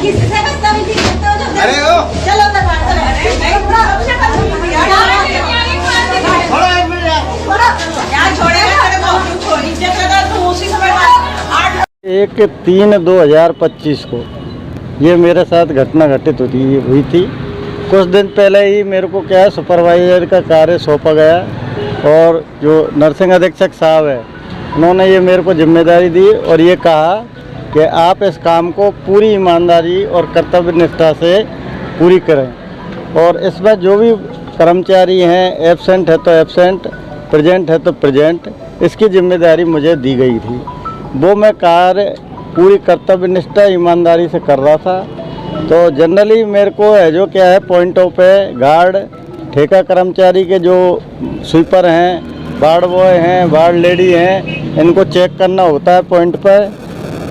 किससे बदतमीजी करते हो जो? अरे ओ चलो अंदर बाहर चलो। थोड़ा एक मिनट यार। यार छोड़ेगा तेरे को, तू छोड़ी इज्जत लगा तू उसी समय 1/3/2025 को ये मेरे साथ घटना घटित हुई थी। कुछ दिन पहले ही मेरे को क्या है सुपरवाइजर का कार्य सौंपा गया और जो नर्सिंग अधीक्षक साहब है उन्होंने ये मेरे को जिम्मेदारी दी और ये कहा कि आप इस काम को पूरी ईमानदारी और कर्तव्य निष्ठा से पूरी करें और इसमें जो भी कर्मचारी हैं एब्सेंट है तो एब्सेंट, प्रेजेंट है तो प्रेजेंट, इसकी जिम्मेदारी मुझे दी गई थी। वो मैं कार्य पूरी कर्तव्य निष्ठा ईमानदारी से कर रहा था। तो जनरली मेरे को है जो क्या है पॉइंटों पे गार्ड, ठेका कर्मचारी के जो स्वीपर हैं, वार्ड बॉय हैं, वार्ड लेडी हैं, इनको चेक करना होता है पॉइंट पे।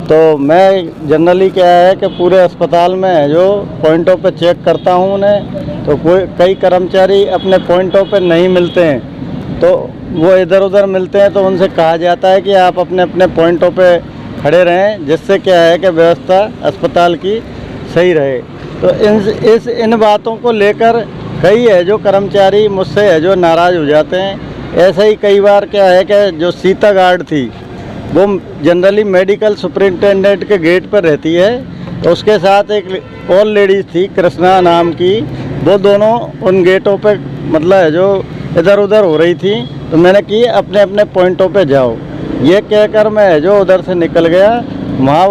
तो मैं जनरली क्या है कि पूरे अस्पताल में है जो पॉइंटों पे चेक करता हूँ उन्हें। तो कई कर्मचारी अपने पॉइंटों पे नहीं मिलते हैं तो वो इधर उधर मिलते हैं, तो उनसे कहा जाता है कि आप अपने अपने पॉइंटों पे खड़े रहें, जिससे क्या है कि व्यवस्था अस्पताल की सही रहे। तो इन बातों को लेकर कई है जो कर्मचारी मुझसे है जो नाराज़ हो जाते हैं। ऐसे ही कई बार क्या है कि जो सीता गार्ड थी वो जनरली मेडिकल सुपरिटेंडेंट के गेट पर रहती है, तो उसके साथ एक और लेडीज़ थी कृष्णा नाम की, वो दोनों उन गेटों पे मतलब है जो इधर उधर हो रही थी। तो मैंने कि अपने अपने पॉइंटों पे जाओ, ये कहकर मैं है जो उधर से निकल गया। वहाँ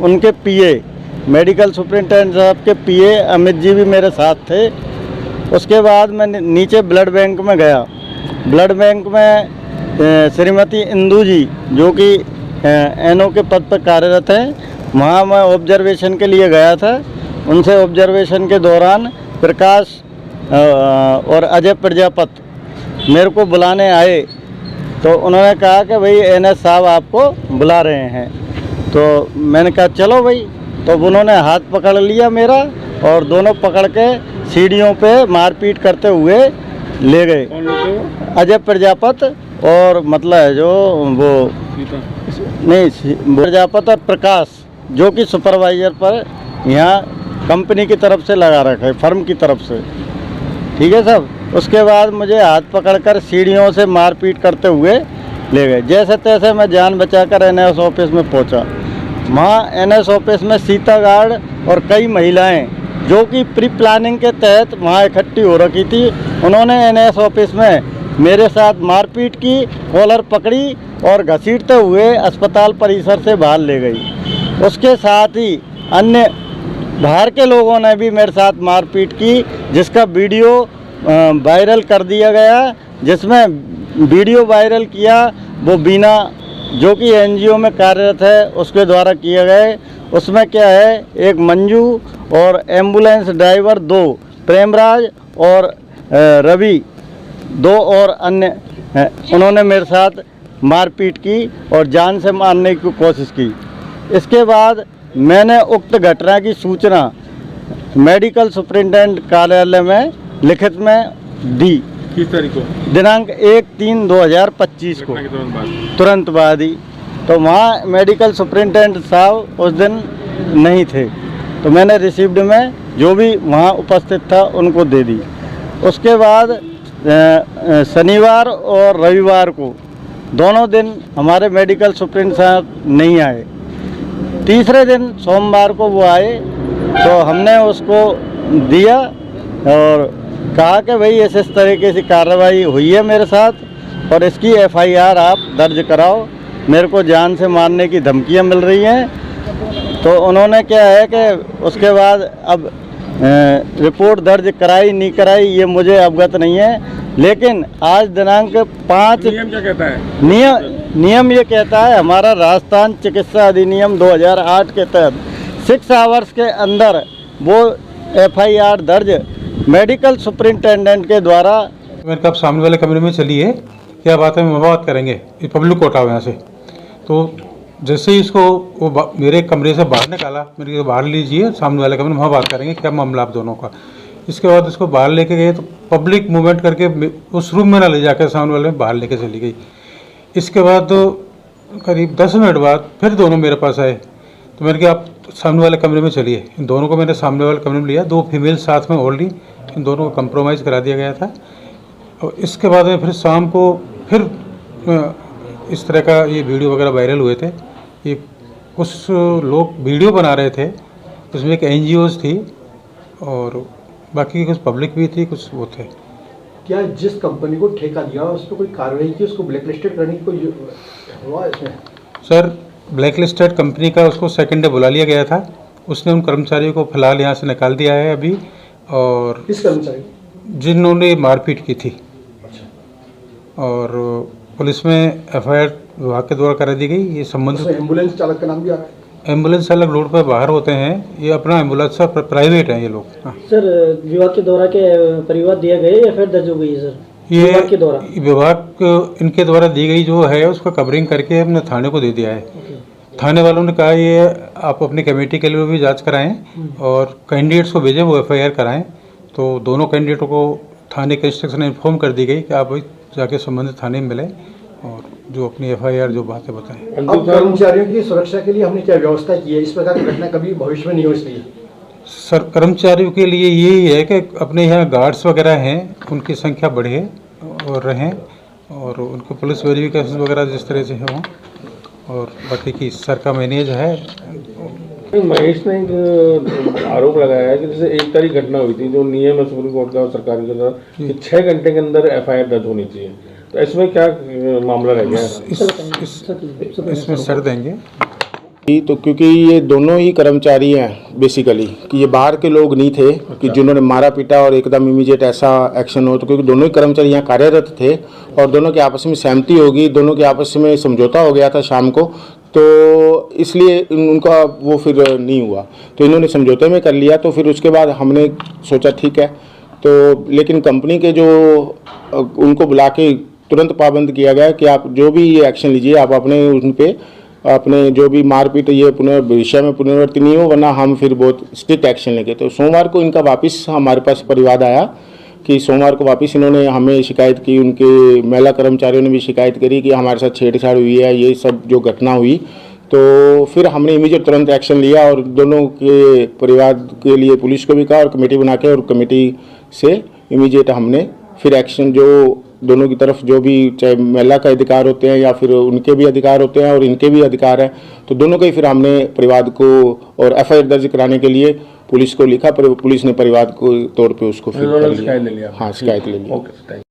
उनके पीए मेडिकल सुपरिटेंडेंट साहब के पीए अमित जी भी मेरे साथ थे। उसके बाद मैं नीचे ब्लड बैंक में गया। ब्लड बैंक में श्रीमती इंदू जी जो कि एनओ के पद पर कार्यरत हैं, वहाँ मैं ऑब्जर्वेशन के लिए गया था। उनसे ऑब्जर्वेशन के दौरान प्रकाश और अजय प्रजापति मेरे को बुलाने आए, तो उन्होंने कहा कि भाई एनएस साहब आपको बुला रहे हैं। तो मैंने कहा चलो भाई। तो उन्होंने हाथ पकड़ लिया मेरा और दोनों पकड़ के सीढ़ियों पे मारपीट करते हुए ले गए। अजय प्रजापति और मतलब है जो वो नहीं प्रजापति और प्रकाश जो कि सुपरवाइजर पर यहाँ कंपनी की तरफ से लगा रखा है, फर्म की तरफ से, ठीक है सब। उसके बाद मुझे हाथ पकड़कर सीढ़ियों से मारपीट करते हुए ले गए। जैसे तैसे मैं जान बचाकर एनएस ऑफिस में पहुंचा। वहाँ एनएस ऑफिस में सीता गार्ड और कई महिलाएं जो कि प्री प्लानिंग के तहत वहाँ इकट्ठी हो रखी थी, उन्होंने एनएस ऑफिस में मेरे साथ मारपीट की, कॉलर पकड़ी और घसीटते हुए अस्पताल परिसर से बाहर ले गई। उसके साथ ही अन्य बाहर के लोगों ने भी मेरे साथ मारपीट की, जिसका वीडियो वायरल कर दिया गया। जिसमें वीडियो वायरल किया वो बीना जो कि एनजीओ में कार्यरत है उसके द्वारा किए गए। उसमें क्या है एक मंजू और एम्बुलेंस ड्राइवर 2 प्रेमराज और रवि 2 और अन्य उन्होंने मेरे साथ मारपीट की और जान से मारने की कोशिश की। इसके बाद मैंने उक्त घटना की सूचना मेडिकल सुपरिटेंडेंट कार्यालय में लिखित में दी। किस तारीख को? दिनांक 1/3/2025 को, तुरंत बाद ही। तो वहाँ मेडिकल सुपरिटेंडेंट साहब उस दिन नहीं थे, तो मैंने रिसीव्ड में जो भी वहाँ उपस्थित था उनको दे दी। उसके बाद शनिवार और रविवार को दोनों दिन हमारे मेडिकल सुपरिटेंडेंट साहब नहीं आए। तीसरे दिन सोमवार को वो आए, तो हमने उसको दिया और कहा कि भाई इस तरीके से कार्रवाई हुई है मेरे साथ और इसकी एफआईआर आप दर्ज कराओ, मेरे को जान से मारने की धमकियां मिल रही हैं। तो उन्होंने क्या है कि उसके बाद अब रिपोर्ट दर्ज कराई नहीं कराई ये मुझे अवगत नहीं है, लेकिन आज दिनांक 5 नियम क्या कहता है? नियम ये कहता है हमारा राजस्थान चिकित्सा अधिनियम 2008 के तहत 6 आवर्स के अंदर वो एफआईआर दर्ज मेडिकल सुपरिटेंडेंट के द्वारा। मेरे कब सामने वाले कमरे में चलिए, क्या बात है, हम बात करेंगे, ये पब्लिक कोर्ट आओ यहाँ से। तो जैसे ही इसको वो मेरे कमरे से बाहर निकाला, मेरे को बाहर लीजिए सामने वाले कमरे में, वहाँ बात करेंगे क्या मामला आप दोनों का। इसके बाद उसको बाहर लेके गए तो पब्लिक मूवमेंट करके उस रूम में ना ले जाकर सामने वाले में बाहर लेके चली गई। इसके बाद करीब 10 मिनट बाद फिर दोनों मेरे पास आए, तो मैंने कहा आप सामने वाले कमरे में चली है। इन दोनों को मैंने सामने वाले कमरे में लिया, 2 फीमेल साथ में ऑलरेडी, इन दोनों को कंप्रोमाइज़ करा दिया गया था। और इसके बाद में फिर शाम को फिर इस तरह का ये वीडियो वगैरह वायरल हुए थे। ये कुछ लोग वीडियो बना रहे थे, उसमें एक NGOs थी और बाकी कुछ पब्लिक भी थी, कुछ वो थे। क्या जिस कंपनी को ठेका दिया उस पर कोई कार्रवाई की, उसको ब्लैकलिस्टेड करने की कोई हुआ इसमें? सर, ब्लैक लिस्टेड कंपनी का उसको सेकंड डे बुला लिया गया था। उसने उन कर्मचारियों को फिलहाल यहाँ से निकाल दिया है अभी। और किस कर्मचारी? जिन्होंने मारपीट की थी। और पुलिस में FIR विभाग के द्वारा करा दी गई। ये संबंधित एम्बुलेंस चालक का नाम भी आ रहा है। एम्बुलेंस चालक रोड पर बाहर होते हैं, ये अपना एम्बुलेंस प्राइवेट है ये लोग। हाँ। सर, विभाग के द्वारा के परिवार दिया गया या फिर दर्ज हो गई है सर? ये विभाग के द्वारा, विभाग इनके द्वारा दी गई जो है उसका कवरिंग करके हमने थाने को दे दिया है। थाने वालों ने कहा ये आप अपनी कमेटी के लिए भी जांच कराएं और कैंडिडेट्स को भेजें, वो FIR कराएं। तो दोनों कैंडिडेटों को थाने के इंस्ट्रक्शन इन्फॉर्म कर दी गई कि आप जाके संबंधित थाने में मिलें और जो अपनी FIR जो बातें बताएं। अब कर्मचारियों की सुरक्षा के लिए हमने क्या व्यवस्था की है? इस प्रकार की घटना कभी भविष्य में नहीं हो इसलिए सर, कर्मचारियों के लिए यही है कि अपने यहाँ गार्ड्स वगैरह हैं, उनकी संख्या बढ़े और रहें और उनको पुलिस वेरिफिकेशन वगैरह जिस तरह से हो। और बाकी की सर का मैनेज है। महेश ने एक आरोप लगाया है कि जैसे 1 तारीख घटना हुई थी, जो नियम है सुप्रीम कोर्ट का और सरकार के द्वारा कि 6 घंटे के अंदर FIR दर्ज होनी चाहिए, तो इसमें क्या मामला रह गया है? इसमें सर देंगे तो क्योंकि ये दोनों ही कर्मचारी हैं बेसिकली, कि ये बाहर के लोग नहीं थे कि जिन्होंने मारा पीटा और एकदम इमीडिएट ऐसा एक्शन हो, तो क्योंकि दोनों ही कर्मचारी यहाँ कार्यरत थे और दोनों के आपस में सहमति होगी, दोनों के आपस में समझौता हो गया था शाम को, तो इसलिए उनका वो फिर नहीं हुआ, तो इन्होंने समझौते में कर लिया। तो फिर उसके बाद हमने सोचा ठीक है, तो लेकिन कंपनी के जो उनको बुला के तुरंत पाबंद किया गया कि आप जो भी ये एक्शन लीजिए, आप अपने उन पे अपने जो भी मारपीट ये भविष्य में पुनरावृत्ति नहीं हो, वरना हम फिर बहुत स्ट्रिक्ट एक्शन लेंगे। तो सोमवार को इनका वापस हमारे पास परिवाद आया कि सोमवार को वापस इन्होंने हमें शिकायत की, उनके महिला कर्मचारियों ने भी शिकायत करी कि हमारे साथ छेड़छाड़ हुई है, ये सब जो घटना हुई। तो फिर हमने इमीडिएट तुरंत एक्शन लिया और दोनों के परिवार के लिए पुलिस को भी कहा और कमेटी बना के, और कमेटी से इमीडिएट हमने फिर एक्शन जो दोनों की तरफ जो भी चाहे महिला का अधिकार होते हैं या फिर उनके भी अधिकार होते हैं और इनके भी अधिकार हैं, तो दोनों के ही फिर हमने परिवार को और FIR दर्ज कराने के लिए पुलिस को लिखा, पर पुलिस ने परिवार को तौर पे उसको फिर शिकायत ले लिया। हाँ, शिकायत ले लिया। ओके।